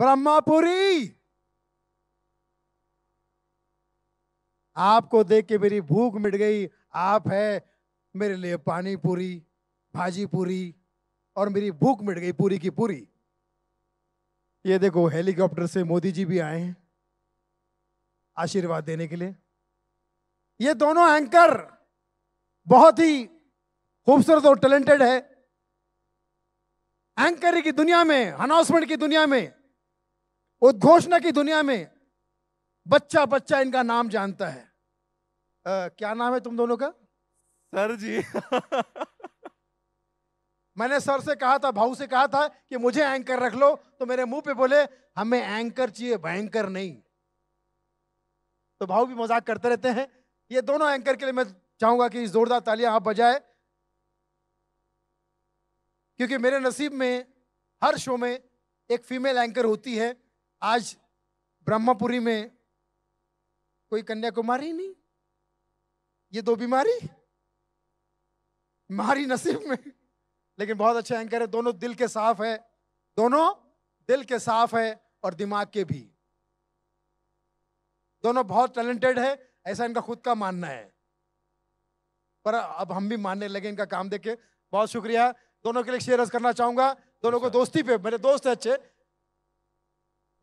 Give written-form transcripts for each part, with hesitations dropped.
ब्रह्मापुरी, आपको देख के मेरी भूख मिट गई। आप है मेरे लिए पानी पूरी, भाजी पूरी, और मेरी भूख मिट गई पूरी की पूरी। ये देखो हेलीकॉप्टर से मोदी जी भी आए हैं आशीर्वाद देने के लिए। ये दोनों एंकर बहुत ही खूबसूरत और टैलेंटेड है। एंकर की दुनिया में, अनाउंसमेंट की दुनिया में, उद्घोषणा की दुनिया में बच्चा बच्चा इनका नाम जानता है। क्या नाम है तुम दोनों का? सर जी मैंने सर से कहा था, भाऊ से कहा था कि मुझे एंकर रख लो, तो मेरे मुंह पे बोले हमें एंकर चाहिए, भयंकर नहीं। तो भाऊ भी मजाक करते रहते हैं। ये दोनों एंकर के लिए मैं चाहूंगा कि जोरदार तालियां आप बजाए, क्योंकि मेरे नसीब में हर शो में एक फीमेल एंकर होती है। आज ब्रह्मपुरी में कोई कन्याकुमारी नहीं, ये दो बीमारी हमारी नसीब में। लेकिन बहुत अच्छे एंकर है, दोनों दिल के साफ है, दोनों दिल के साफ है और दिमाग के भी। दोनों बहुत टैलेंटेड है, ऐसा इनका खुद का मानना है, पर अब हम भी मानने लगे इनका काम देख के। बहुत शुक्रिया। दोनों के लिए शेयर करना चाहूंगा, दोनों को दोस्ती पे, मेरे दोस्त है अच्छे,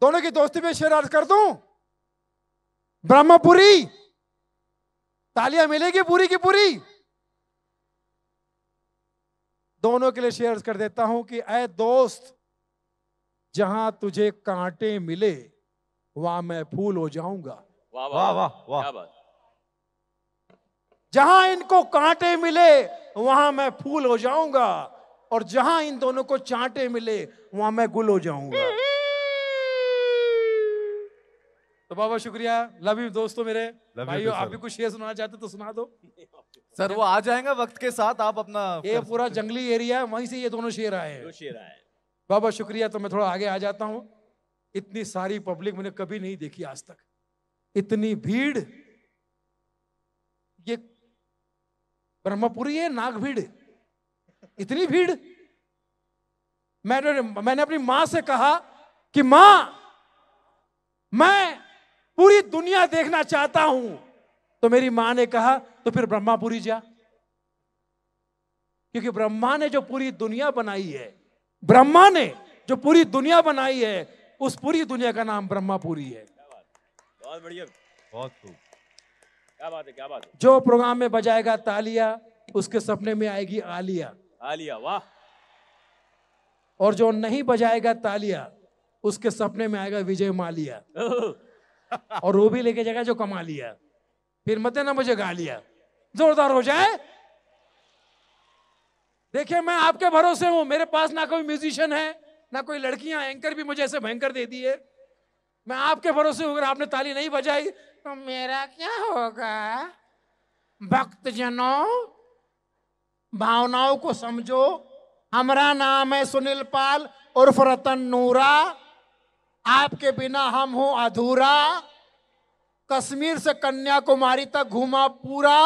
दोनों की दोस्ती पे शेयर अर्ज कर दूं। ब्रह्मपुरी, तालियां मिलेगी पूरी की पूरी। दोनों के लिए शेयर कर देता हूं कि ऐ दोस्त, जहां तुझे कांटे मिले वहां मैं फूल हो जाऊंगा। वाह वाह वाह वाह, क्या बात। जहां इनको कांटे मिले वहां मैं फूल हो जाऊंगा, और जहां इन दोनों को चांटे मिले वहां मैं गुल हो जाऊंगा। तो बाबा शुक्रिया, लव यू दोस्तों मेरे भाइयों। आप भी कुछ शेर सुनाना चाहते तो सुना दो। सर वो आ जाएगा वक्त के साथ, आप अपना। ये पूरा जंगली एरिया है, वहीं से ये दोनों शेर आए हैं। जो शेर आए बाबा शुक्रिया। तो मैं थोड़ा आगे आ जाता हूं। इतनी सारी पब्लिक मैंने कभी नहीं देखी आज तक, इतनी भीड़। ये ब्रह्मपुरी है, नाग भीड़, इतनी भीड़। मैंने अपनी मां से कहा कि मां, मैं पूरी दुनिया देखना चाहता हूं। तो मेरी मां ने कहा तो फिर ब्रह्मापुरी जा, क्योंकि ब्रह्मा ने जो पूरी दुनिया बनाई है, ब्रह्मा ने जो पूरी दुनिया बनाई है, उस पूरी दुनिया का नाम ब्रह्मापुरी है। बहुत बढ़िया, बहुत खूब, क्या बात है, क्या बात है। जो प्रोग्राम में बजाएगा तालिया, उसके सपने में आएगी आलिया। आलिया, वाह। और जो नहीं बजाएगा तालिया, उसके सपने में आएगा विजय मालिया। और वो भी लेके जाएगा जो कमा लिया। फिर मत ना मुझे गा लिया। जोरदार हो जाए। देखिए मैं आपके भरोसे हूं, मेरे पास ना कोई म्यूजिशियन है, ना कोई लड़कियां, एंकर भी मुझे ऐसे भयंकर दे दी है। मैं आपके भरोसे हूं, अगर आपने ताली नहीं बजाई तो मेरा क्या होगा। भक्तजनों, भावनाओं को समझो। हमारा नाम है सुनील पाल उर्फ रतन नूरा। आपके बिना हम हो अधूरा। कश्मीर से कन्याकुमारी तक घूमा पूरा,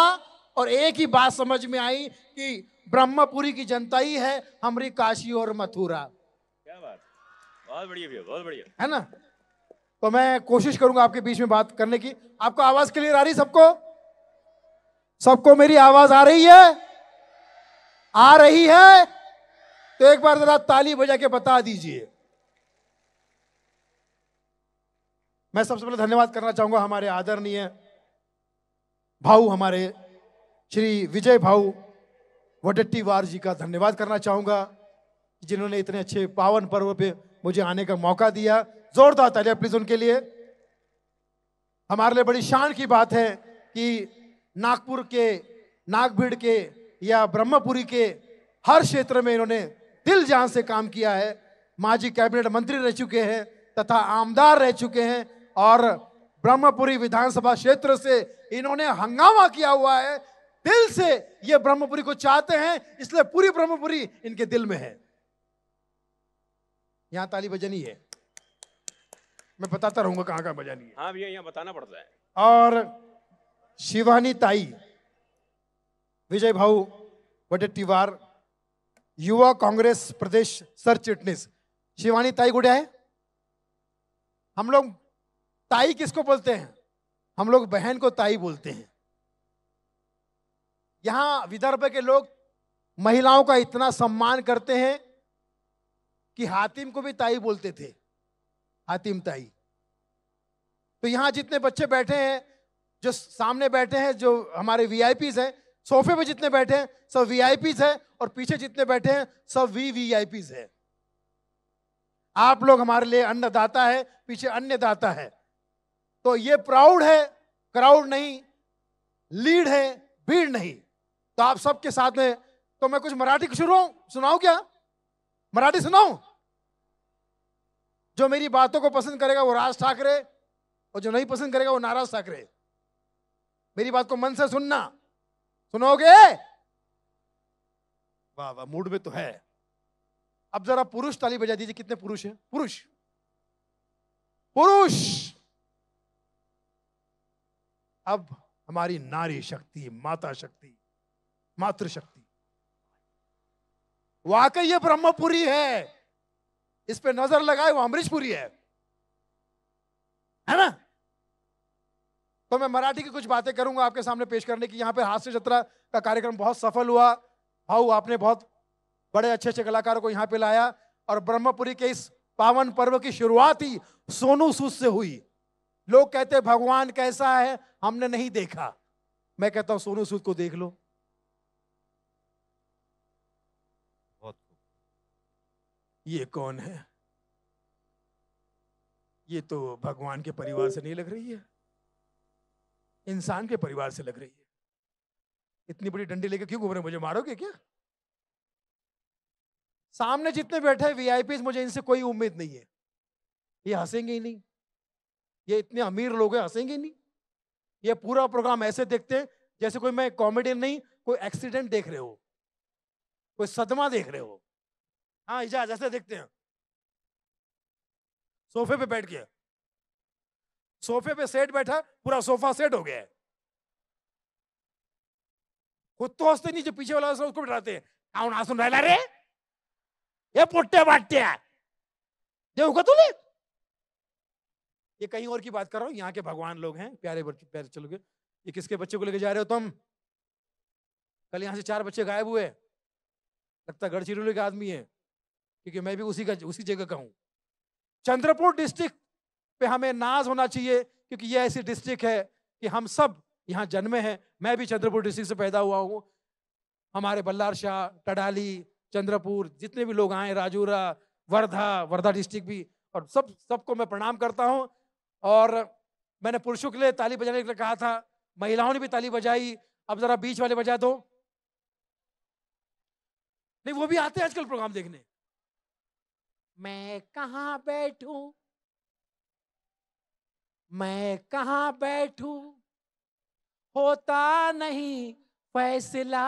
और एक ही बात समझ में आई कि ब्रह्मपुरी की जनता ही है हमारी काशी और मथुरा। क्या बात, बहुत बढ़िया भैया, बहुत बढ़िया, है ना। तो मैं कोशिश करूंगा आपके बीच में बात करने की। आपको आवाज क्लियर आ रही? सबको, सबको मेरी आवाज आ रही है? आ रही है तो एक बार जरा ताली बजा के बता दीजिए। मैं सबसे पहले धन्यवाद करना चाहूंगा हमारे आदरणीय भाऊ, हमारे श्री विजय भाऊ वडेट्टीवार जी का धन्यवाद करना चाहूंगा, जिन्होंने इतने अच्छे पावन पर्व पे मुझे आने का मौका दिया। जोरदार तालियां प्लीज उनके लिए। हमारे लिए बड़ी शान की बात है कि नागपुर के, नागभीड़ के या ब्रह्मपुरी के हर क्षेत्र में इन्होंने दिल जान से काम किया है। माजी कैबिनेट मंत्री रह चुके हैं तथा आमदार रह चुके हैं, और ब्रह्मपुरी विधानसभा क्षेत्र से इन्होंने हंगामा किया हुआ है। दिल से ये ब्रह्मपुरी को चाहते हैं, इसलिए पूरी ब्रह्मपुरी इनके दिल में है। यहां ताली बजानी है, मैं बताता रहूंगा कहां कहां बजानी है। हाँ भैया, यहाँ बताना पड़ता है। और शिवानी ताई, विजय भाऊ वडेट्टीवार, युवा कांग्रेस प्रदेश सरचिटणीस। शिवानी ताई कुठे आहे? हम लोग ताई किसको बोलते हैं? हम लोग बहन को ताई बोलते हैं। यहां विदर्भ के लोग महिलाओं का इतना सम्मान करते हैं कि हातिम को भी ताई बोलते थे, हातिम ताई। तो यहां जितने बच्चे बैठे हैं, जो सामने बैठे हैं, जो हमारे वीआईपीज हैं, सोफे पे जितने बैठे हैं सब वीआईपीज हैं, और पीछे जितने बैठे हैं सब वीवीआईपीज हैं। आप लोग हमारे लिए अन्नदाता है, पीछे अन्नदाता है। तो ये प्राउड है, क्राउड नहीं, लीड है, भीड़ नहीं। तो आप सबके साथ में, तो मैं कुछ मराठी सुनाऊं क्या? मराठी सुनाऊं? जो मेरी बातों को पसंद करेगा वो राज ठाकरे, और जो नहीं पसंद करेगा वो नाराज ठाकरे। मेरी बात को मन से सुनना, सुनोगे? वाह वाह, मूड में तो है। अब जरा पुरुष ताली बजा दीजिए। कितने पुरुष हैं? पुरुष, पुरुष। अब हमारी नारी शक्ति, माता शक्ति, मातृशक्ति, वाकई ये ब्रह्मपुरी है। इस पे नजर लगाए वो अमरीशपुरी है ना? तो मैं मराठी की कुछ बातें करूंगा आपके सामने पेश करने की। यहाँ पे हास्य जत्रा का कार्यक्रम बहुत सफल हुआ। भाऊ आपने बहुत बड़े अच्छे अच्छे कलाकारों को यहाँ पे लाया, और ब्रह्मपुरी के इस पावन पर्व की शुरुआत ही सोनू सूद से हुई। लोग कहते हैं भगवान कैसा है, हमने नहीं देखा। मैं कहता हूं सोनू सूद को देख लो। बहुत खूब। ये कौन है? ये तो भगवान के परिवार से नहीं लग रही है, इंसान के परिवार से लग रही है। इतनी बड़ी डंडी लेके क्यों घूम रहे? मुझे मारोगे क्या? सामने जितने बैठे हैं वीआईपीज, मुझे इनसे कोई उम्मीद नहीं है। ये हंसेंगे ही नहीं। ये इतने अमीर लोग हैं, हंसेंगे ही नहीं। ये पूरा प्रोग्राम ऐसे देखते हैं जैसे कोई मैं कॉमेडियन नहीं, कोई एक्सीडेंट देख रहे हो, कोई सदमा देख रहे हो। हाँ इजाज, ऐसे देखते हैं। सोफे पे बैठ गया, सोफे पे सेट बैठा, पूरा सोफा सेट हो गया है। खुद तो हंसते नहीं, जो पीछे वाला उसको बिठाते हैं। कौन हंसून राहिला रे? ये पोट्टे बाट्टे देव का तुले। ये कहीं और की बात कर रहा हूं। यहाँ के भगवान लोग हैं, प्यारे प्यारे। चलो, ये किसके बच्चे को लेके जा रहे हो तुम? कल यहाँ से 4 बच्चे गायब हुए, लगता गढ़चिरौली का आदमी है, क्योंकि मैं भी उसी जगह का हूं। चंद्रपुर डिस्ट्रिक्ट पे हमें नाज होना चाहिए, क्योंकि ये ऐसी डिस्ट्रिक्ट है कि हम सब यहाँ जन्मे हैं। मैं भी चंद्रपुर डिस्ट्रिक्ट से पैदा हुआ हूँ। हमारे बल्लार शाह, टडाली, चंद्रपुर, जितने भी लोग आए, राजूरा, वर्धा डिस्ट्रिक्ट भी, और सबको मैं प्रणाम करता हूँ। और मैंने पुरुषों के लिए ताली बजाने के लिए कहा था, महिलाओं ने भी ताली बजाई। अब जरा बीच वाले बजा दो। नहीं, वो भी आते हैं आजकल प्रोग्राम देखने। मैं कहां बैठूं, मैं कहां बैठूं, होता नहीं फैसला।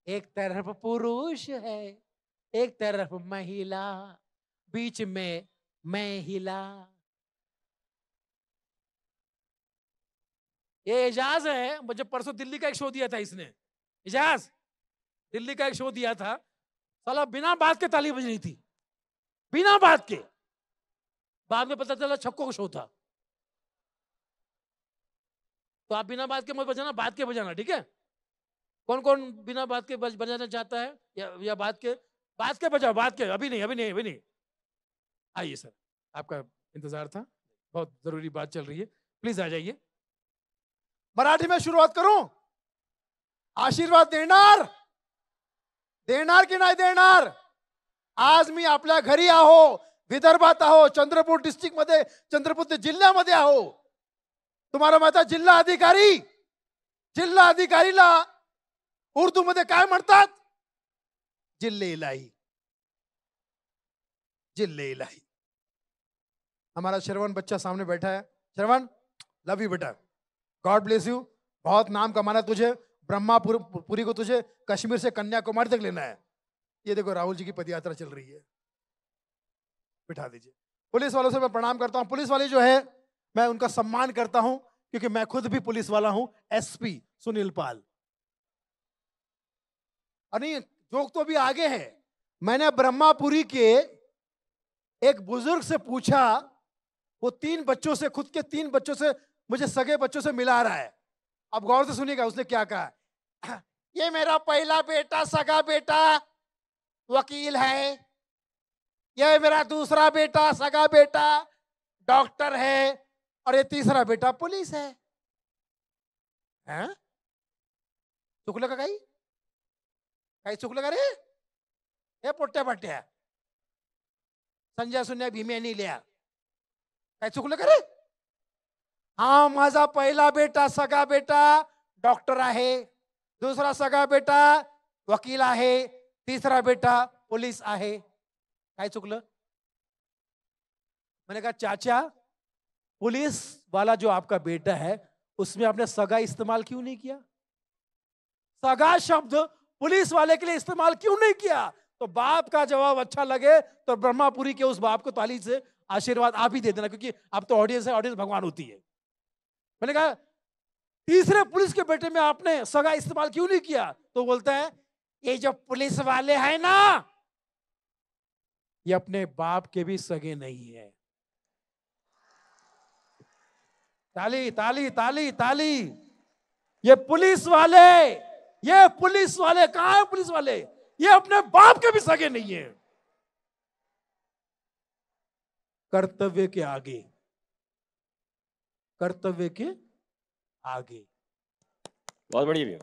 एक तरफ पुरुष है, एक तरफ महिला, बीच में मैं हिला। ये एजाज है। मुझे परसों दिल्ली का एक शो दिया था इसने। एजाज, दिल्ली का एक शो दिया था, साला बिना बात के ताली बजनी थी, बिना बात के। बाद में पता चला छक्कों का शो था। तो आप बिना बात के मत बजाना, बात के बजाना, ठीक है? कौन कौन बिना बात के बजाना चाहता है, या बात के बजाओ, बात के। अभी नहीं। आइए सर, आपका इंतजार था, बहुत जरूरी बात चल रही है, प्लीज आ जाइए। मराठी में शुरुआत करूं? आशीर्वाद देणार की नाही देणार? आज मी आपल्या घरी आहो, विदर्भात आहो, चंद्रपूर डिस्ट्रिक्ट मध्ये, चंद्रपूर जिल्ह्यामध्ये आहो। तुम्हाला माहिती आहे जिल्हा अधिकारीला उर्दू मध्ये काय म्हणतात? जिल्हे इलाही, जिल्हे इलाही। हमारा श्रवण बच्चा सामने बैठा है। श्रवण, लव यू बेटा, गॉड ब्लेस यू। बहुत नाम कमाना तुझे, ब्रह्मापुरी को तुझे कश्मीर से कन्याकुमारी तक लेना है। ये देखो राहुल जी की पदयात्रा चल रही है, बिठा दीजिए। पुलिस वालों से मैं प्रणाम करता हूं। पुलिस वाले जो है, मैं उनका सम्मान करता हूं, क्योंकि मैं खुद भी पुलिस वाला हूं। एसपी सुनील पाल। अरे जोक तो भी आगे है। मैंने ब्रह्मापुरी के एक बुजुर्ग से पूछा वो 3 बच्चों से, खुद के 3 बच्चों से, मुझे सगे बच्चों से मिला रहा है। अब गौर से सुनिएगा उसने क्या कहा। ये मेरा पहला बेटा, सगा बेटा वकील है। ये मेरा दूसरा बेटा, सगा बेटा डॉक्टर है। और ये तीसरा बेटा पुलिस है। हैं? चुक लगा कहीं? कहीं चुक लगा रे? हे पोट्या पाट्या, संजय सुन्या भीमे नहीं लिया, काय चुकलं का रे? हा, माझा पहिला बेटा, सगा बेटा डॉक्टर आहे, दूसरा सगा बेटा वकील आहे, तीसरा बेटा पुलिस आहे. काय चुकलं? मैंने कहा चाचा, पुलिस वाला जो आपका बेटा है उसमें आपने सगा इस्तेमाल क्यों नहीं किया? सगा शब्द पुलिस वाले के लिए इस्तेमाल क्यों नहीं किया? तो बाप का जवाब अच्छा लगे तो ब्रह्मापुरी के उस बाप को ताली से आशीर्वाद आप ही दे देना, क्योंकि अब तो ऑडियंस है, ऑडियंस भगवान होती है. मैंने कहा तीसरे पुलिस के बेटे में आपने सगा इस्तेमाल क्यों नहीं किया? तो बोलता है ये जो पुलिस वाले हैं ना, ये अपने बाप के भी सगे नहीं है. ताली ताली ताली ताली. ये पुलिस वाले कहां है? पुलिस वाले ये अपने बाप के भी सगे नहीं है. कर्तव्य के आगे, कर्तव्य के आगे बहुत बढ़िया भैया.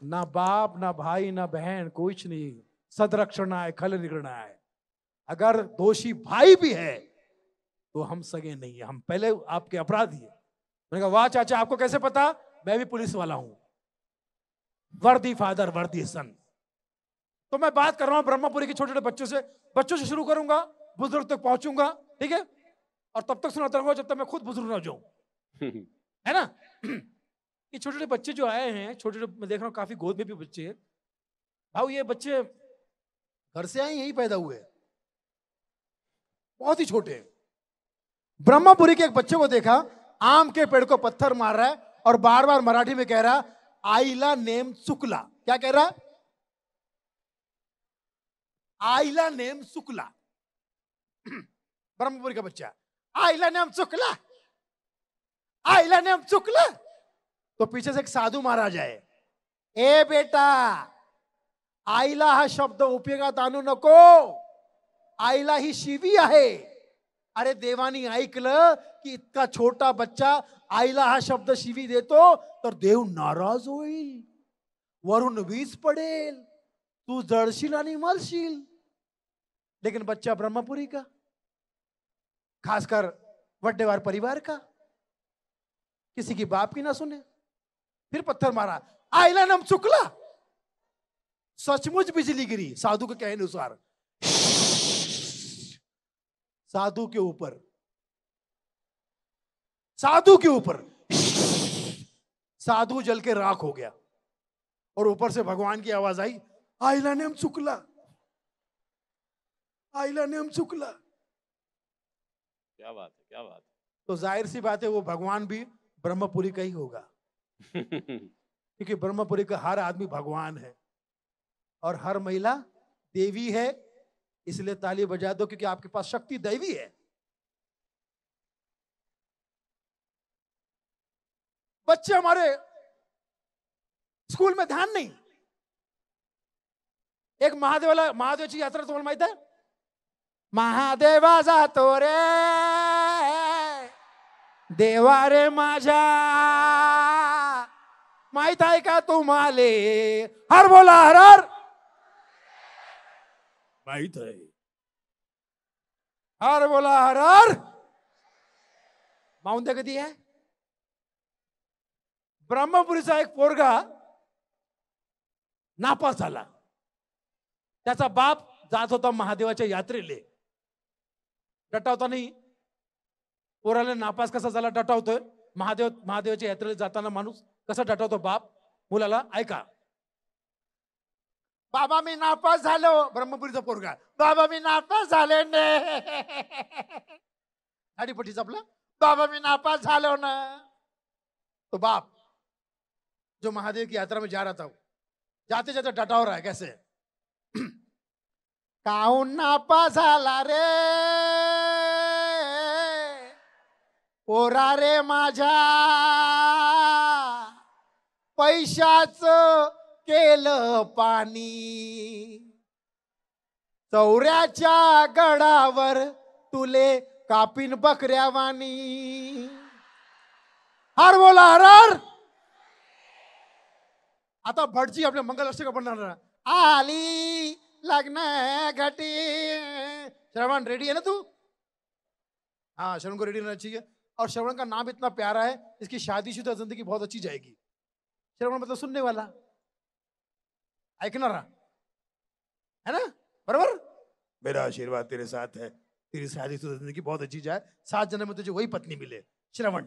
ना बाप, ना भाई, ना बहन, कुछ नहीं. सदरक्षण है, खल निगरना है. अगर दोषी भाई भी है तो हम सगे नहीं है, हम पहले आपके अपराधी है. मैंने कहा वाह चाचा, आपको कैसे पता? मैं भी पुलिस वाला हूं. वर्दी फादर, वर्दी सन. तो मैं बात कर रहा हूं ब्रह्मपुरी के छोटे छोटे बच्चों से शुरू करूंगा, बुजुर्ग तक पहुंचूंगा, ठीक है? और तब तक सुनाता रहूंगा जब तक मैं खुद बुजुर्ग ना हो जाऊं, है ना? ये छोटे छोटे बच्चे जो आए हैं, छोटे छोटे, मैं देख रहा हूं काफी गोद में भी बच्चे हैं. भाऊ ये बच्चे घर से आए, यही पैदा हुए, बहुत ही छोटे. ब्रह्मपुरी के एक बच्चे को देखा, आम के पेड़ को पत्थर मार रहा है और बार बार मराठी में कह रहा आईला नेम चुकला. क्या कह रहा? आईला नेम चुकला. ब्रह्मपुरी का बच्चा, आईला नेम चुकला, आईला नेम चुकला. तो पीछे से एक साधू महाराज आए. ए बेटा, आईला हा शब्द उपयोगात आणू नको, आईला ही शिवी आहे. अरे देवानी ऐकलं की इतका छोटा बच्चा आईला हा शब्द शिवी देतो तर देव नाराज होईल, वरून वीज पडेल, तू जळशील आणि मरशील. लेकिन बच्चा ब्रह्मपुरी का, खासकर वड्डेवार परिवार का, किसी की बाप की ना सुने, फिर पत्थर मारा. आईला नम चुकला. सचमुच बिजली गिरी साधु के कहने अनुसार, साधु के ऊपर, साधु के ऊपर. साधु जल के राख हो गया और ऊपर से भगवान की आवाज आई, आईला ने हम चुकला, आईला ने हम चुकला. क्या बात है, क्या बात है. तो जाहिर सी बात है वो भगवान भी ब्रह्मपुरी का ही होगा, क्योंकि ब्रह्मपुरी का हर आदमी भगवान है और हर महिला देवी है. इसलिए ताली बजा दो, क्योंकि आपके पास शक्ति दैवी है. बच्चे हमारे स्कूल में ध्यान नहीं. एक महादेवाची यात्रा तुम्हाला माहित आहे? महादेवा जातो रे देवा रे माझ्या, माहित आहे का तुम्हाले? हर बोला हर हर. माहित है. हर बोला हर हर. माउंद्या कधी आहे? ब्रह्मपुरीचा एक पोरगा नापास झाला. त्याचा बाप जात होता महादेवाच्या यात्रेले. डटावता नाही. पोराला नापास कसा झाला डटावतोय. महादेवाच्या यात्रेला जाताना माणूस कसा डटावतो बाप मुलाला? ऐका. बाबा मी नापास झालो. ब्रह्मपुरीचा पोरगा, बाबा मी नापास झाले ने. आडीपट्टी चपला, बाबा मी नापास झालो ना. तो बाप जो महादेव की यात्रा में जा रहा था, जाते जाते डटा हो रहा है. कैसे? काऊन नापास झाला रे पोरा रे माझ्या पैशाच केलं पाणी, चौऱ्याच्या गडावर तुले कापीन बकऱ्यावानी. हार बोला हर हर. आता भटजी आपल्या मंगलाष्टक म्हणणार. आली लग्न घटी. श्रवण रेडी है ना तू? हाँ, श्रवण को रेडी रहना चाहिए. और श्रवण का नाम इतना प्यारा है, इसकी शादीशुदा जिंदगी बहुत अच्छी जाएगी. श्रवण मतलब सुनने वाला, ऐकणारा है ना, बराबर. मेरा आशीर्वाद तेरे साथ है, तेरी शादीशुदा जिंदगी बहुत अच्छी जाए, 7 जन्म में तुझे वही पत्नी मिले. श्रवण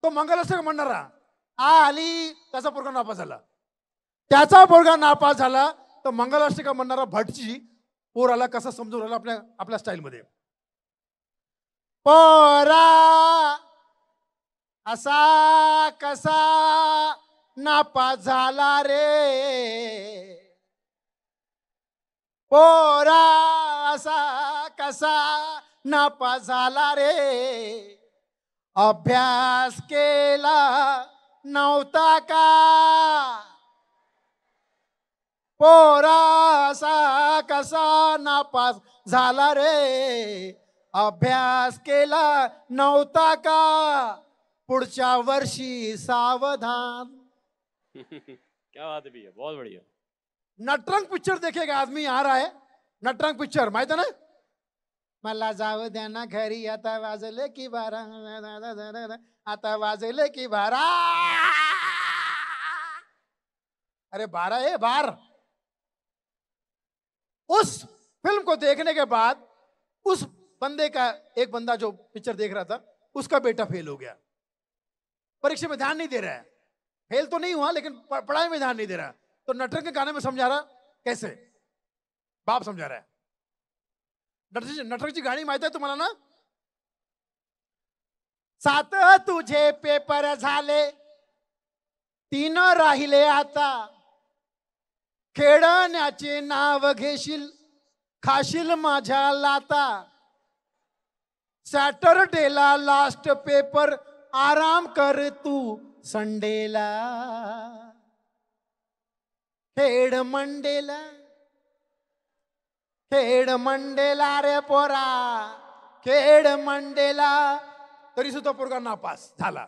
तो मंगलाष्टक म्हणणारा आली, त्याचा पोरगा नापास झाला. त्याचा पोरगा नापास झाला तर मंगलाष्टक म्हणणारा भटजी पोराला कसा समजून राहिला आपल्या आपल्या स्टाईल मध्ये. पोरा असा कसा नापास झाला रे, पोरा असा कसा नापास झाला रे, अभ्यास केला नव्हता का, पोरा असा कसा नापास झाला रे, अभ्यास केला नव्हता का, पुढच्या वर्षी सावधान. क्या बात है भैया, बहुत बढ़िया. नटरंग पिक्चर देखेगा आदमी आ रहा है. नटरंग पिक्चर माहित आहे ना. मला जाऊ द्या ना घरी, आता वाजले की 12, आता वाजले की 12. अरे 12 है 12. उस फिल्म को देखने के बाद उस बंदे का, एक बंदा जो पिक्चर देख रहा था, उसका बेटा फेल हो गया. परीक्षा में ध्यान नहीं दे रहा है. फेल तो नहीं हुआ लेकिन पढ़ाई में ध्यान नहीं दे रहा. तो नटरंग के गाने में समझा रहा, कैसे बाप समझा रहा है. नटरंगची गाणी माहित आहे तुम्हाला ना. 7 तुझे पेपर झाले, 3 राहिले आता, खेळण्याचे नाव घेशील, खाशील माझ्या लाता, सॅटरडेला लास्ट पेपर, आराम कर तू संडेला, खेड मंडेला, खेड मंडेला रे पोरा, खेड मंडेला. तरी सुद्धा पोरगा नापास झाला.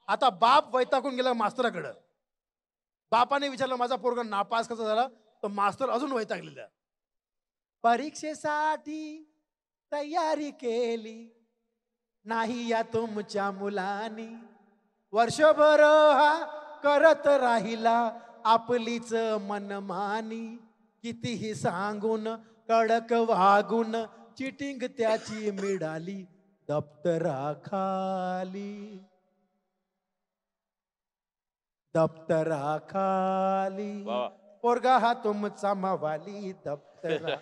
आता बाप वैतागून गेला मास्तराकडे. बापाने विचारलं माझा पोरगा नापास कसा झाला, तर मास्तर अजून वैतागलेला. परीक्षेसाठी तयारी केली नाही या तुमच्या मुलांनी, वर्षभर हा करत राहिला आपलीच मनमानी, कितीही सांगून कडक वागून चिटिंग त्याची मिळाली दप्तराखाली, दप्तराखाली. पोरगा हा तुमचा मवाली, दप्तरा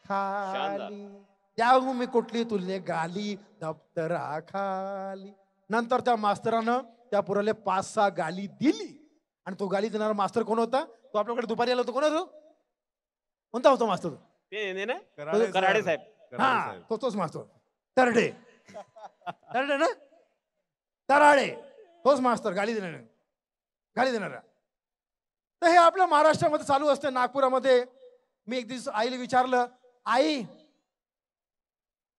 खाली, द्याऊ मी कुठली तुले गाली, दप्तराखाली. नंतर त्या मास्तरानं त्या पोराला 5-6 गाली दिली. आणि तो गाली देणारा मास्तर कोण होता? तो आपल्याकडे दुपारी आला होता. कोण होतो? कोणता होता मास्तर? कराडे साहेब. हा, तोच मास्तर. तरडे तरडे ना, तराडे, तोच मास्तर गाली देणारा. तर हे आपल्या महाराष्ट्रामध्ये चालू असते. नागपुरामध्ये मी एक दिवस आईला विचारलं, आई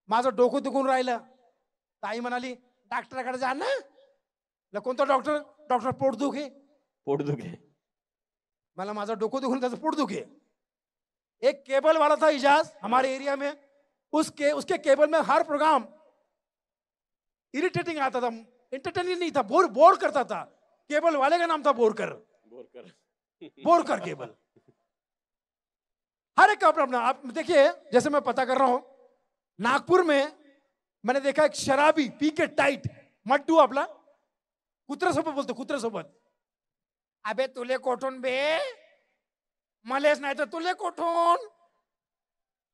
माझं डोकं दुखून राहिलं. तर आई म्हणाली डॉक्टरकडे जा ना. कोणता डॉक्टर? डॉक्टर पोटदुखे. पोटदुखे. मला माझं डोकं दुखून त्याचं पोट दुखे. एक केबल वाला था इजाज हमारे एरिया में, उसके केबल में हर प्रोग्राम इरिटेटिंग आता था, एंटरटेनिंग नहीं था, बोर करता था. केबल वाले का नाम था बोरकर. बोरकर केबल. हर एक का अपना. आप देखिए, जैसे मैं पता कर रहा हूं, नागपुर में मैंने देखा एक शराबी पी के टाइट मट्टू आपला कुत्र्यासोबत बोलतो, कुत्र्यासोबत. अबे तुले कोठून बे, मलेच नाही तर तुले कोठून.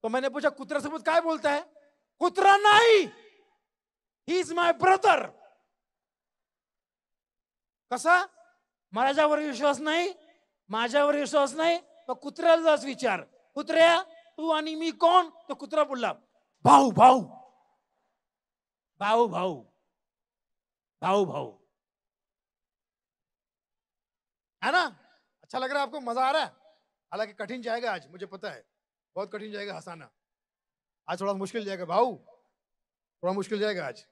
तो मैंने पूछा कुत्र्यासोबत काय बोलताय? कुत्रा नाही, ही इज माय ब्रदर. कसा? माझ्यावर विश्वास नाही, माझ्यावर विश्वास नाही, तर कुत्र्याला जाच विचार. कुत्र्या तू आणि मी कोण? तो कुत्रा बोलला भाऊ भाऊ. भाऊ भाऊ भाऊ भाऊ, है ना? अच्छा लग रहा है आपको? मजा आ रहा है? हालांकि कठिन जाएगा आज, मुझे पता है बहुत कठिन जाएगा हंसाना। आज थोड़ा मुश्किल जाएगा भाऊ, थोड़ा मुश्किल जाएगा आज।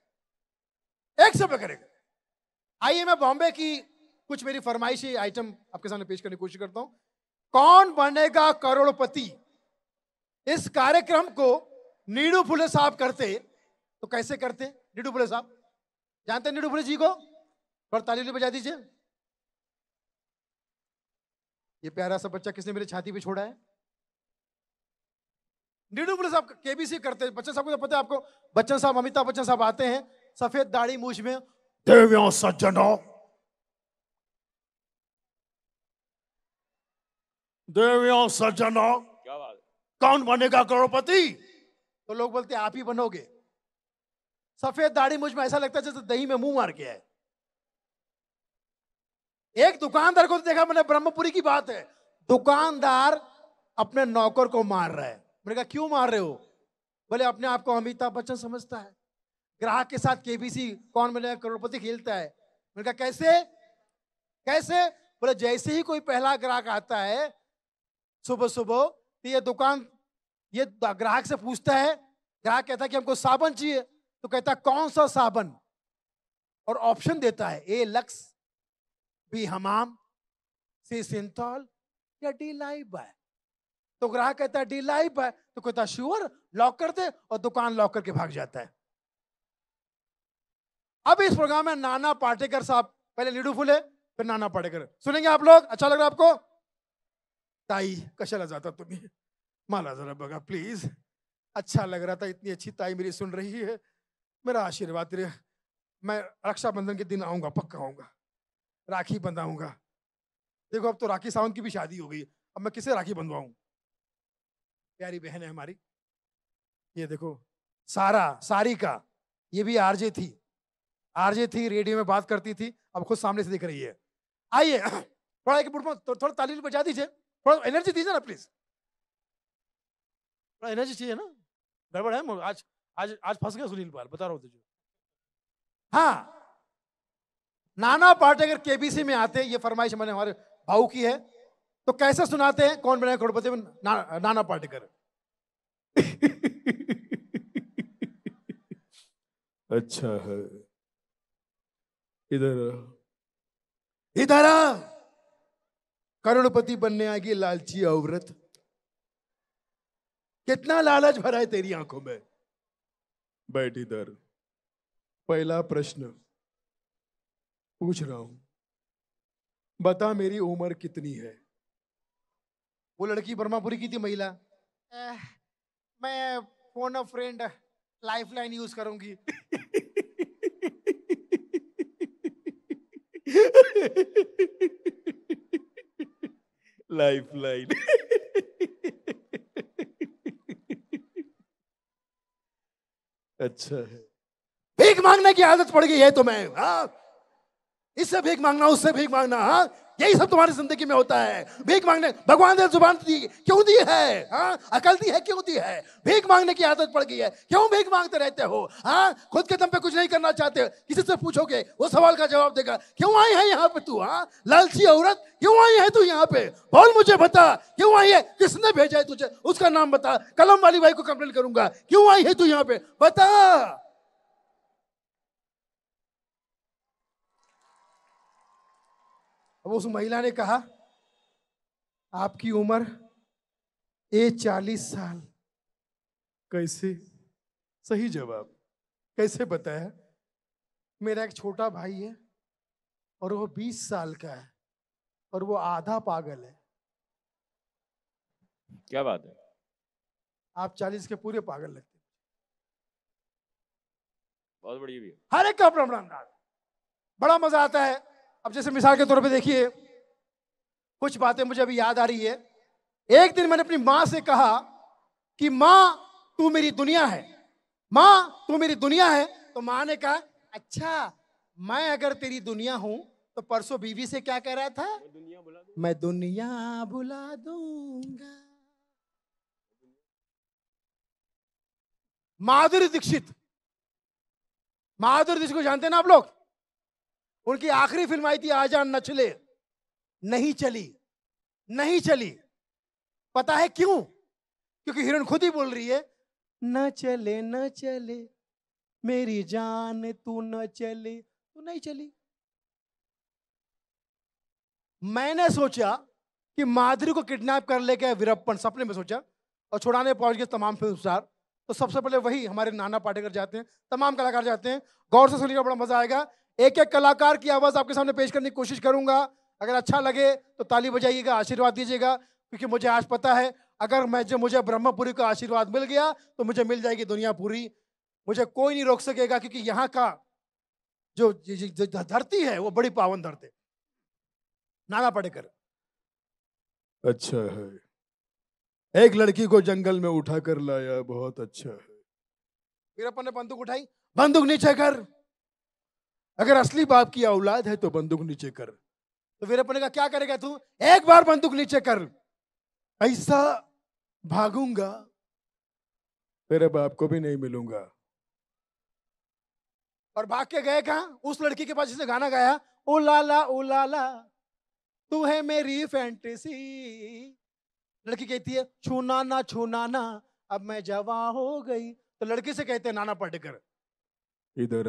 एक शब्द करेगा। आइए मैं बॉम्बे की कुछ मेरी फरमाइशी आइटम आपके सामने पेश करने की कोशिश करता हूं। कौन बनेगा करोड़पति, इस कार्यक्रम को नीडू फुले साहब करते तो कैसे करते? नीडू फुले साहब जानते हैं नीडू फुले जी को? थोड़ा ताली बजा दीजिए। ये प्यारा सा बच्चा किसने मेरे छाती पे छोड़ा है? नीडू फुले साहब केबीसी करते हैं। बच्चन साहब को तो पता है आपको, बच्चन साहब, अमिताभ बच्चन साहब आते हैं सफेद दाढ़ी मूछ में, देवियों सज्जनों, देवियों सज्जनों, क्या बात है? कौन बनेगा करोड़पति? तो लोग बोलते हैं आप ही बनोगे। सफेद दाढ़ी मुझ में ऐसा लगता है जैसे दही में मुंह मार गया है। एक दुकानदार को तो देखा मैंने, ब्रह्मपुरी की बात है, दुकानदार अपने नौकर को मार रहा है। मैंने कहा क्यों मार रहे हो? बोले अपने आप को अमिताभ बच्चन समझता है, ग्राहक के साथ केबीसी कौन बनेगा करोड़पति खेलता है। मैंने कहा कैसे कैसे? बोले जैसे ही कोई पहला ग्राहक आता है सुबह सुबह, तो ये ग्राहक से पूछता है, ग्राहक कहता है कि हमको साबुन चाहिए, तो कहता है कौन सा साबुन, और ऑप्शन देता है ए लक्स, बी हमाम, सी सिंथॉल या डी लाइफ है। तो ग्राहक कहता है डी लाइफ है, तो कहता है श्योर, लॉक कर दे, और दुकान लॉक करके भाग जाता है। अब इस प्रोग्राम में नाना पाटेकर साहब, पहले नीडू फुले फिर नाना पाटेकर सुनेंगे आप लोग। अच्छा लग रहा है आपको? ताई कशाला जाता तुम्ही, मला जरा बघा प्लीज। अच्छा लग रहा था, इतनी अच्छी ताई मेरी सुन रही है, मेरा आशीर्वाद तेरे। मैं रक्षाबंधन के दिन आऊंगा, पक्का आऊंगा, राखी बंधाऊंगा। देखो अब तो राखी सावंत की भी शादी हो गई, अब मैं किसे राखी बंधवाऊं? प्यारी बहन है हमारी, ये देखो सारिका, ये भी आरजे थी, रेडियो में बात करती थी, अब खुद सामने से दिख रही है। आइए थोड़ा एक थोड़ा ताली बजा दीजिए, थोड़ा एनर्जी दीजिए ना प्लीज, थोड़ा एनर्जी चाहिए ना। गड़बड़ है आज, आज फंस गया सुनील पाल, बता रहा हूं तुझे। हाँ, नाना पाटेकर केबीसी में आते हैं, ये फरमाइश मैंने हमारे भाऊ की है, तो कैसे सुनाते हैं कौन बनेगा करोड़पति में? नाना पाटेकर। अच्छा है, इधर आ, करोड़पति बनने आएगी लालची औरत। कितना लालच भरा है तेरी आंखों में। बैठ इधर, पहला प्रश्न पूछ रहा हूं, बता मेरी उम्र कितनी है? वो लड़की ब्रह्मपुरी की थी महिला, मैं phone of friend lifeline use करूंगी। लाइफलाइन। अच्छा है, भीख मांगने की आदत पड़ गई है तुम्हें, हाँ? इससे भीख मांगना, उससे भीख मांगना, हाँ? यही सब तुम्हारी जिंदगी में होता है। भीख मांगने, भगवान ने जुबान दी क्यों दी है? हाँ, अकल दी है क्यों दी है? भीख मांगने की आदत पड़ गई है, क्यों भीख मांगते रहते हो? हाँ, खुद के दम पे कुछ नहीं करना चाहते, किसी से पूछोगे वो सवाल का जवाब देगा। क्यों आई है यहाँ पे तू? हाँ, लालची औरत, क्यों आई है तू यहाँ पे? बोल, मुझे बता, क्यों आई है? किसने भेजा है तुझे? उसका नाम बता, कलम वाली भाई को कंप्लेंट करूंगा। क्यों आई है तू यहाँ पे? बता। अब उस महिला ने कहा आपकी उम्र 40 साल। कैसे? सही जवाब। कैसे बताया? मेरा एक छोटा भाई है और वो 20 साल का है और वो आधा पागल है। क्या बात है? आप 40 के पूरे पागल लगते। बहुत बढ़िया भी है। हर एक का अपना अपना अंदाज, बड़ा मजा आता है। अब जैसे मिसाल के तौर पे देखिए, कुछ बातें मुझे अभी याद आ रही है। एक दिन मैंने अपनी माँ से कहा कि माँ तू मेरी दुनिया है, माँ तू मेरी दुनिया है। तो माँ ने कहा अच्छा, मैं अगर तेरी दुनिया हूं तो परसों बीवी से क्या कह रहा था? मैं दुनिया भुला दूंगा। माधुरी दीक्षित बहादुर जी को जानते हैं ना आप लोग? उनकी आखिरी फिल्म आई थी आजान न चले, नहीं चली, नहीं चली। पता है क्यों? क्योंकि हीरोइन खुद ही बोल रही है, न चले न चले मेरी जान तू न चले, तो नहीं चली। मैंने सोचा कि माधुरी को किडनैप कर लेके वीरप्पन, सपने में सोचा, और छुड़ाने पहुंच गए तमाम फिल्म स्टार। तो सबसे पहले वही हमारे नाना पाटेकर जाते हैं, तमाम कलाकार जाते हैं। गौर से सुनिएगा, बड़ा मजा आएगा। एक एक कलाकार की आवाज आपके सामने पेश करने की कोशिश करूंगा। अगर अच्छा लगे तो ताली बजाइएगा, आशीर्वाद दीजिएगा, क्योंकि मुझे आज पता है अगर मुझे ब्रह्मपुरी का आशीर्वाद मिल गया तो मुझे मिल जाएगी दुनिया पूरी। मुझे कोई नहीं रोक सकेगा, क्योंकि यहाँ का जो धरती है वो बड़ी पावन धरती। नाना पाटेकर। अच्छा है, एक लड़की को जंगल में उठा कर लाया, बहुत अच्छा है। वीरप्पन ने बंदूक उठाई, बंदूक नीचे कर, अगर असली बाप की औलाद है तो बंदूक नीचे कर। तो वीरप्पन ने कहा क्या करेगा तू? एक बार बंदूक नीचे कर, ऐसा भागूंगा तेरे बाप को भी नहीं मिलूंगा। और भाग के गए कहां? उस लड़की के पास जिसने गाना गाया, ओ लाला तू है मेरी फैंटेसी। लड़की कहती है छूना ना अब मैं जवां हो गई। तो लड़की से कहते हैं नाना पाटेकर, इधर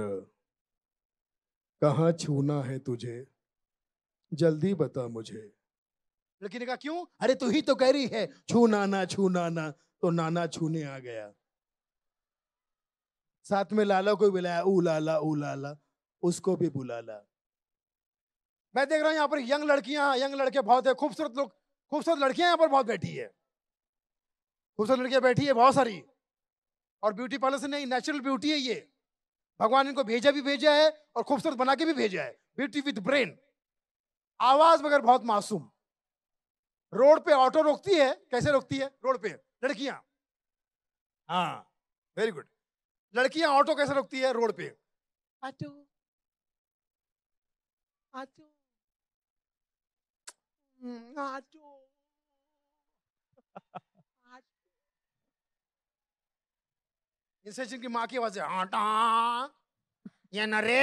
कहां छूना है तुझे, जल्दी बता मुझे। लड़की ने कहा क्यों? अरे तू ही तो कह रही है छूना ना, तो नाना छूने आ गया। साथ में लाला को बुलाया, ऊ लाला उसको भी बुला ला। मैं देख रहा हूं यहाँ पर यंग लड़कियां, यंग लड़के बहुत है, खूबसूरत लोग, खूबसूरत लड़कियां यहाँ पर बहुत बैठी है, खूबसूरत लड़कियां बैठी है बहुत सारी। और ब्यूटी पार्लर से नहीं, नेचुरल ब्यूटी है ये। भगवान इनको भेजा है और खूबसूरत बना के भी भेजा है। Beauty with brain. आवाज मगर बहुत मासूम। रोड पे ऑटो रोकती है, कैसे रोकती है रोड पे लड़कियां? हाँ, वेरी गुड। लड़कियां ऑटो कैसे रोकती है रोड पे? Auto auto auto. इनसे जिनकी माँ की आवाज है, आटा ये नरे,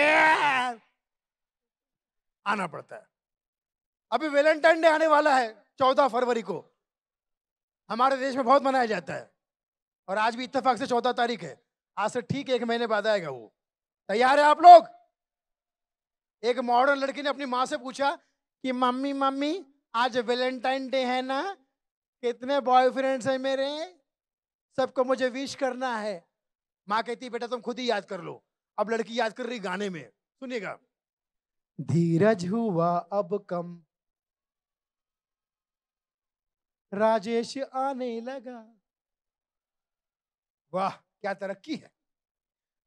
आना पड़ता है। अभी वैलेंटाइन डे आने वाला है 14 फरवरी को, हमारे देश में बहुत मनाया जाता है। और आज भी इत्तेफाक से 14 तारीख है, आज से ठीक 1 महीने बाद आएगा वो। तैयार है आप लोग? एक मॉडर्न लड़की ने अपनी माँ से पूछा कि मम्मी आज वैलेंटाइन डे है ना, कितने बॉयफ्रेंड्स हैं मेरे, सबको मुझे विश करना है। माँ कहती बेटा तुम खुद ही याद कर लो। अब लड़की याद कर रही गाने में, सुनिएगा। धीरज हुआ अब कम, राजेश आने लगा। वाह क्या तरक्की है।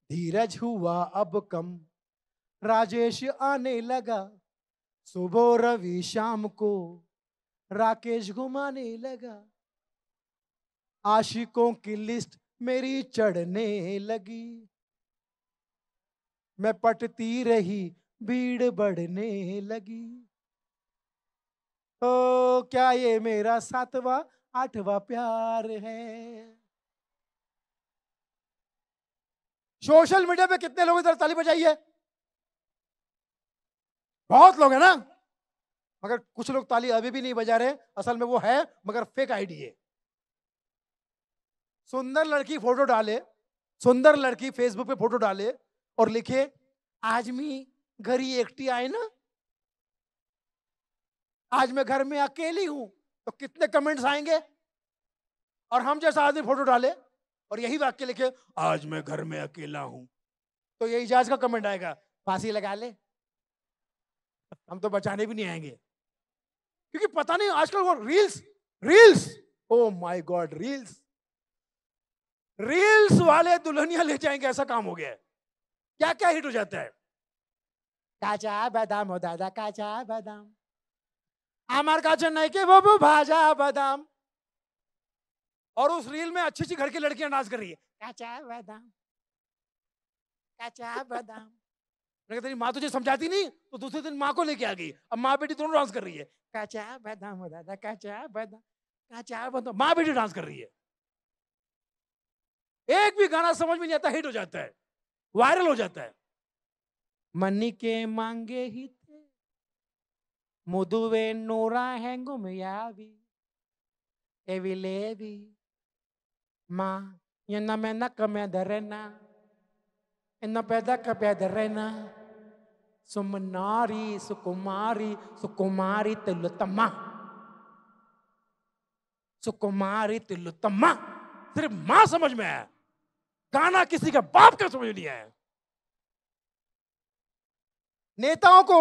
धीरज हुआ अब कम, राजेश आने लगा, सुबह रवि शाम को राकेश घुमाने लगा। आशिकों की लिस्ट मेरी चढ़ने लगी, मैं पटती रही भीड़ बढ़ने लगी। ओ क्या ये मेरा 7वां 8वां प्यार है। सोशल मीडिया पे कितने लोग इधर ताली बजाइए? बहुत लोग हैं ना, मगर कुछ लोग ताली अभी भी नहीं बजा रहे। असल में वो है मगर फेक आईडी है। सुंदर लड़की फोटो डाले, सुंदर लड़की फेसबुक पे फोटो डाले और लिखे आज मी घरी एकटी आए ना, आज मैं घर में अकेली हूं, तो कितने कमेंट्स आएंगे? और हम जैसा आदमी फोटो डाले और यही वाक्य लिखे आज मैं घर में अकेला हूं, तो यही जाज का कमेंट आएगा फांसी लगा ले। हम तो बचाने भी नहीं आएंगे, क्योंकि पता नहीं आजकल वो reels oh my God, reels वाले दुल्हनिया ले जाएंगे, ऐसा काम हो गया है। क्या क्या हिट हो जाता है। काचा बादाम हो दादा, काचा बादाम আমার কাছে नहीं के वो भाजा बादाम। और उस रील में अच्छी अच्छी घर की लड़कियां डांस कर रही है, काचा बादाम काचा बादाम। मैं तेरी माँ तुझे समझाती नहीं, तो दूसरे दिन माँ को लेके आ गई। अब माँ बेटी दोनों डांस कर रही है, काचा बादाम हो दादा, काचा बादाम। माँ बेटी डांस कर रही है। एक भी गाना समझ में नहीं आता, हिट हो जाता है, वायरल हो जाता है। मनी के मांगे ही थे मुदुवे नोरा हैंगो मियावी एविलेवी ma yana mena kamederena ena peda kapederena sumanari sukumari Tilottama सिर्फ मां समझ में है, गाना किसी का बाप का समझ नहीं है। नेताओं को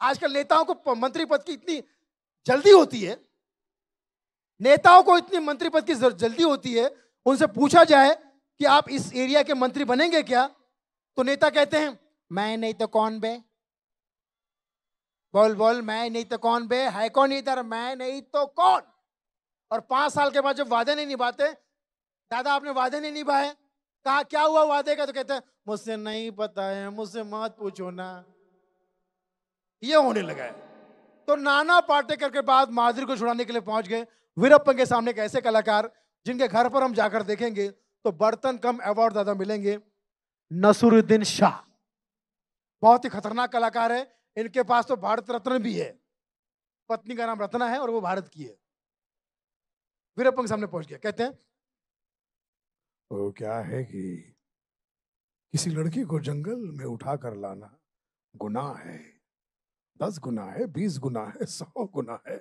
आजकल नेताओं को मंत्री पद की इतनी जल्दी होती है, नेताओं को इतनी मंत्री पद की जल्दी होती है, उनसे पूछा जाए कि आप इस एरिया के मंत्री बनेंगे क्या, तो नेता कहते हैं मैं नहीं तो कौन बे, बोल बोल मैं नहीं तो कौन बे, है कौन इधर, मैं नहीं तो कौन। और 5 साल के बाद जब वादे नहीं निभाते, दादा आपने वादे नहीं निभाए, कहा क्या हुआ वादे का, तो कहते हैं मुझसे नहीं पता है, मुझसे मत पूछो ना। ये होने लगा है। तो नाना पाटेकर के बाद माधुरी को छुड़ाने के लिए पहुंच गए वीरप्पन के सामने। एक ऐसे कलाकार जिनके घर पर हम जाकर देखेंगे तो बर्तन कम अवार्ड ज्यादा मिलेंगे, नसरुद्दीन शाह। बहुत ही खतरनाक कलाकार है, इनके पास तो भारत रत्न भी है, पत्नी का नाम रत्ना है और वो भारत की है। वीरप्पन के सामने पहुंच गया, कहते हैं वो क्या है कि किसी लड़की को जंगल में उठा कर लाना गुनाह है, 10 गुना है, 20 गुना है, 100 गुना है,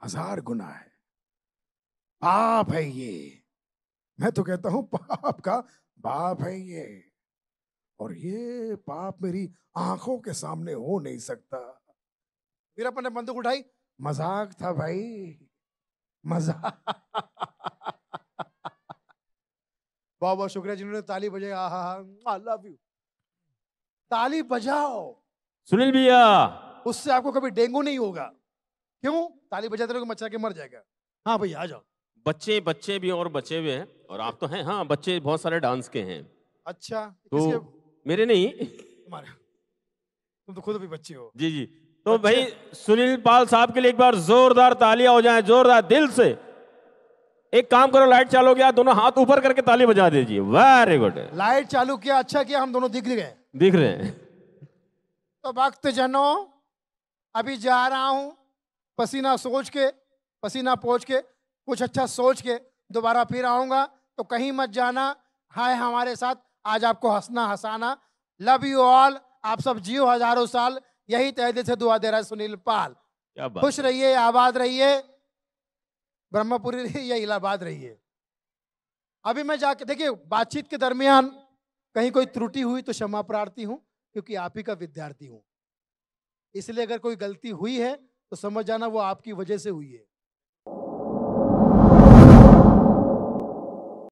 1000 गुना है, पाप है ये। मैं तो कहता हूं पाप का बाप है ये, और ये पाप मेरी आंखों के सामने हो नहीं सकता। वीरप्पन ने बंदूक उठाई, मजाक था भाई, मजाक। बहुत बहुत शुक्रिया जिन्होंने ताली बजाई। I love you. ताली बजाओ सुनील भैया, उससे आपको कभी डेंगू नहीं होगा। क्यों? ताली बजाते रहोगे मच्छर के मर जाएगा। हाँ भैया आ जाओ। बच्चे भी और बचे हुए हैं, और आप तो हैं, हाँ बच्चे बहुत सारे डांस के हैं। अच्छा तो किसके? मेरे नहीं, तुम्हारे, तुम तो खुद भी बच्चे हो। जी जी। तो भाई सुनील पाल साहब के लिए एक बार जोरदार तालियां हो जाएं, जोरदार दिल से। एक काम करो, लाइट चालू किया, दोनों हाथ ऊपर करके ताली बजा दीजिए। Very good. लाइट चालू किया, अच्छा किया, हम दोनों दिख गए। दिख रहे हैं। तो भक्त जनों, अभी जा रहा हूं, पसीना पोंछ के कुछ अच्छा सोच के दोबारा फिर आऊंगा, तो कहीं मत जाना। हाय हमारे साथ, आज आपको हंसना हंसाना। लव यू ऑल, आप सब जियो हजारों साल, यही तहे दिल से दुआ दे रहा है सुनील पाल। क्या बात। खुश रहिए, आबाद रहिए, ब्रह्मपुरी रहिए या इलाहाबाद रहिए। अभी मैं जाके देखिए, बातचीत के दरमियान कहीं कोई त्रुटि हुई तो क्षमा प्रार्थी हूं, क्योंकि आप ही का विद्यार्थी हूं। इसलिए अगर कोई गलती हुई है तो समझ जाना वो आपकी वजह से हुई है।